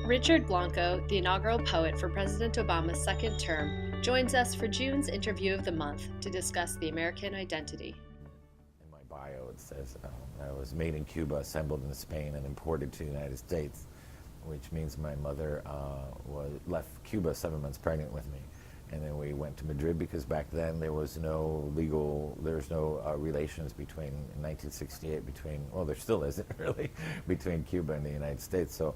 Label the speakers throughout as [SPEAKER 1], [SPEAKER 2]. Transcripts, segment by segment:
[SPEAKER 1] Richard Blanco, the inaugural poet for President Obama's second term, joins us for June's interview of the month to discuss the American identity.
[SPEAKER 2] In my bio it says I was made in Cuba, assembled in Spain, and imported to the United States, which means my mother left Cuba 7 months pregnant with me. And then we went to Madrid because back then there was no relations between, in 1968, well, there still isn't really, between Cuba and the United States. So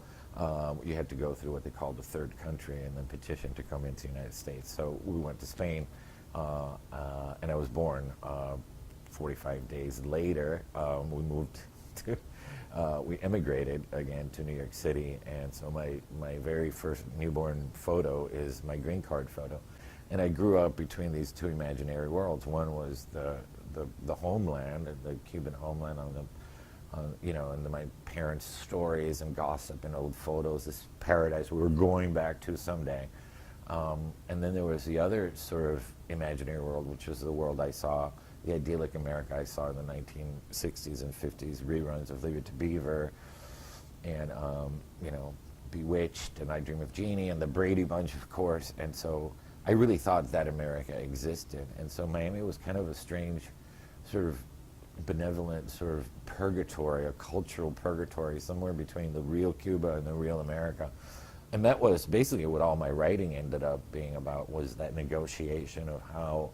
[SPEAKER 2] you had to go through what they called the third country and then petition to come into the United States. So we went to Spain, and I was born 45 days later. We moved to, we emigrated again to New York City, and so my very first newborn photo is my green card photo. And I grew up between these two imaginary worlds. One was the homeland, the Cuban homeland, and my parents' stories and gossip and old photos, this paradise we were going back to someday. And then there was the other sort of imaginary world, which was the world I saw, the idyllic America I saw in the 1960s and 50s, reruns of Leave It to Beaver, and Bewitched, and I Dream of Jeannie, and the Brady Bunch, of course. And so I really thought that America existed. And so Miami was kind of a strange sort of benevolent sort of purgatory, a cultural purgatory, somewhere between the real Cuba and the real America. And that was basically what all my writing ended up being about, was that negotiation of how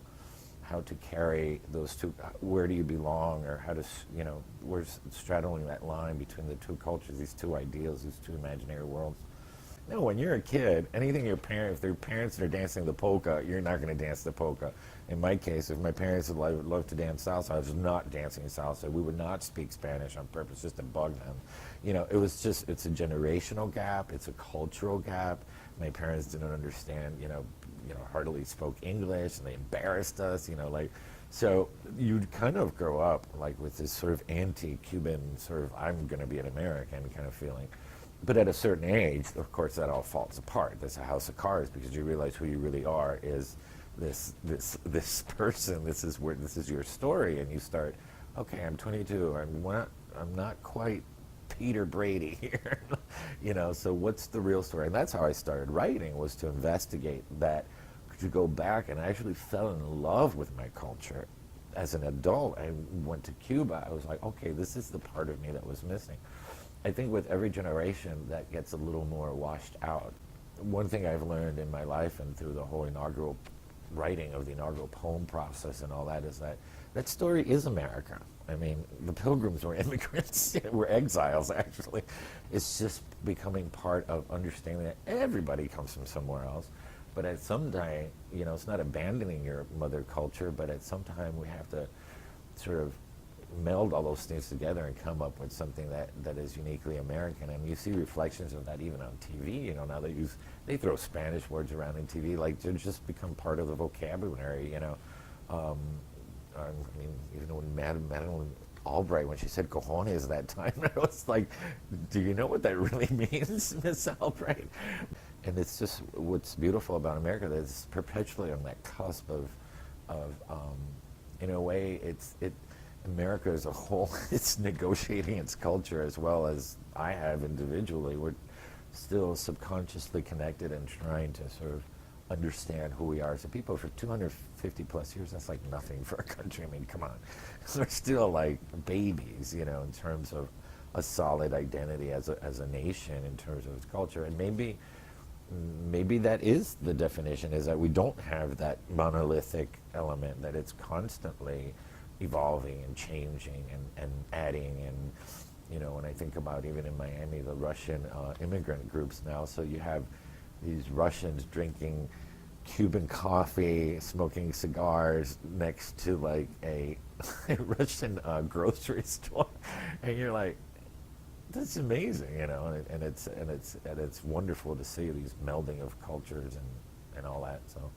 [SPEAKER 2] to carry those two, where do you belong, or how to, where's straddling that line between the two cultures, these two ideals, these two imaginary worlds. No, when you're a kid, anything if their parents are dancing the polka, you're not going to dance the polka. In my case, if my parents had loved to dance salsa, I was not dancing salsa. We would not speak Spanish on purpose just to bug them. It was just, it's a generational gap, it's a cultural gap. My parents didn't understand, hardly spoke English, and they embarrassed us, so you'd kind of grow up with this sort of anti-Cuban sort of, I'm going to be an American kind of feeling. But at a certain age, of course, that all falls apart. That's a house of cards, because you realize who you really are is this person. This is your story, and you start, okay, I'm 22. I'm not quite Peter Brady here, So what's the real story? And that's how I started writing, was to investigate that, to go back, and I actually fell in love with my culture as an adult. I went to Cuba. I was like, okay, this is the part of me that was missing. I think with every generation that gets a little more washed out. One thing I've learned in my life and through the whole inaugural writing of the inaugural poem process and all that is that story is America. I mean, the Pilgrims were immigrants, were exiles actually. It's just becoming part of understanding that everybody comes from somewhere else. But at some time, it's not abandoning your mother culture, but at some time we have to sort of meld all those things together and come up with something that is uniquely American. And you see reflections of that even on TV. Now they throw Spanish words around in TV, they just become part of the vocabulary. Even when Madeleine Albright, when she said cojones that time, I was like, do you know what that really means, Miss Albright? And it's just what's beautiful about America, that it's perpetually on that cusp of in a way, America as a whole, it's negotiating its culture as well as I have individually. We're still subconsciously connected and trying to sort of understand who we are as a people. For 250 plus years, that's like nothing for a country. I mean, come on. We're still like babies, in terms of a solid identity as a nation, in terms of its culture. And maybe that is the definition, is that we don't have that monolithic element, that it's constantly evolving and changing and adding. And when I think about even in Miami, the Russian immigrant groups now, so you have these Russians drinking Cuban coffee, smoking cigars next to a Russian grocery store, and you're like, that's amazing, and it's wonderful to see these melding of cultures and all that. So.